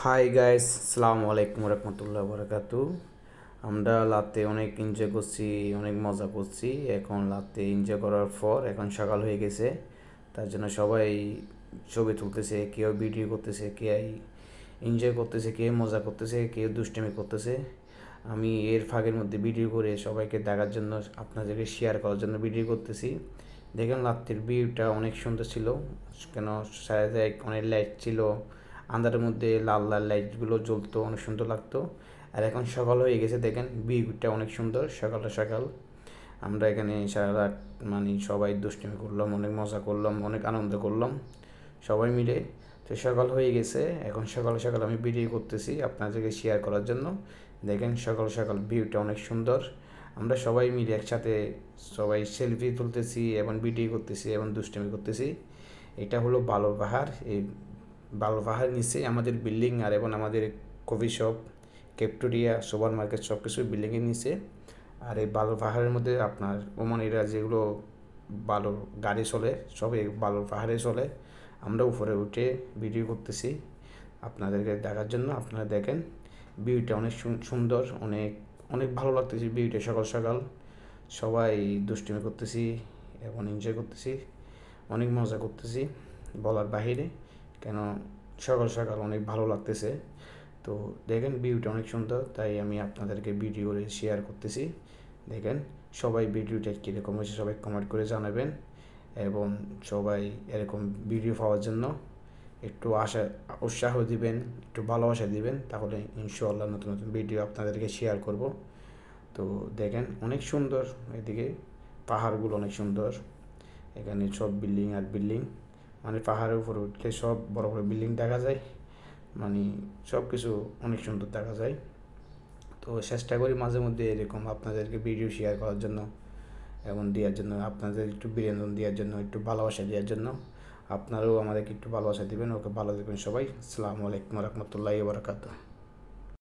Hi guys, আসসালামু আলাইকুম রহমতুল্লাহ বরকাতু। আমরা রাতে অনেক এনজয় করছি, অনেক মজা করছি। এখন রাতে এনজয় করার পর এখন সকাল হয়ে গেছে, তার জন্য সবাই ছবি তুলতেছে, কেউ ভিডিও করতেছে, কেউ এনজয় করতেছে, কেউ মজা করতেছে, কেউ দুষ্টামি করতেছে। আমি এর ফাঁকের মধ্যে ভিডিও করে সবাইকে দেখার জন্য, আপনাদেরকে শেয়ার করার জন্য ভিডিও করতেছি। দেখেন রাত্রির ভিউটা অনেক সুন্দর ছিল, কেন সাইডে অনেক লাইট ছিল, আন্ধারের মধ্যে লাল লাল লাইটগুলো জ্বলতো, অনেক সুন্দর লাগতো। আর এখন সকাল হয়ে গেছে, দেখেন ভিউটা অনেক সুন্দর। সকালটা সকাল আমরা এখানে সারা রাত মানে সবাই দুষ্টুমি করলাম, অনেক মজা করলাম, অনেক আনন্দ করলাম সবাই মিলে। তো সকাল হয়ে গেছে, এখন সকাল সকাল আমি ভিডিও করতেছি আপনাদেরকে শেয়ার করার জন্য। দেখেন সকাল সকাল ভিউটা অনেক সুন্দর। আমরা সবাই মিলে একসাথে সবাই সেলফি তুলতেছি এবং ভিডিও করতেছি এবং দুষ্টুমি করতেছি। এটা হলো বালুর পাহাড়। এই বালুর পাহাড় নিচে আমাদের বিল্ডিং, আর এবং আমাদের coffee shop, cafeteria, super market সব কিছু বিল্ডিংয়ের নিচে। আর এই বালুর পাহাড়ের মধ্যে আপনার ওমানিরা যেগুলো বালুর গাড়ি চলে, সব এই বালুর পাহাড়ে চলে। আমরা উপরে উঠে ভিডিও করতেছি আপনাদেরকে দেখার জন্য। আপনারা দেখেন ভিউটা অনেক সুন্দর, অনেক অনেক ভালো লাগতেছে ভিউটা। সকাল সকাল সবাই দুষ্টুমি করতেছি এবং এনজয় করতেছি, অনেক মজা করতেছি বলার বাহিরে। কেন সকাল সকাল অনেক ভালো লাগতেছে। তো দেখেন ভিউটা অনেক সুন্দর, তাই আমি আপনাদেরকে ভিডিও করে শেয়ার করতেছি। দেখেন সবাই ভিডিওটা কীরকম হয়েছে সবাই কমেন্ট করে জানাবেন, এবং সবাই এরকম ভিডিও পাওয়ার জন্য একটু উৎসাহ দিবেন, একটু ভালোবাসা দিবেন, তাহলে ইনশাআল্লাহ নতুন নতুন ভিডিও আপনাদেরকে শেয়ার করব। তো দেখেন অনেক সুন্দর, এদিকে পাহাড়গুলো অনেক সুন্দর। এখানে সব বিল্ডিং আর বিল্ডিং, মানে পাহাড়ের উপরে উঠলে সব বড় বড় বিল্ডিং দেখা যায়, মানে সব কিছু অনেক সুন্দর দেখা যায়। তো চেষ্টা করি মাঝে মধ্যে এরকম আপনাদেরকে ভিডিও শেয়ার করার জন্য এবং দেওয়ার জন্য, আপনাদের একটু বিনোদন দেওয়ার জন্য, একটু ভালোবাসা দেওয়ার জন্য। আপনারাও আমাদেরকে একটু ভালোবাসা দিবেন। ওকে, ভালো থাকবেন সবাই। আসসালামু আলাইকুম রহমতুল্লাহি ওয়া বারাকাতুহু।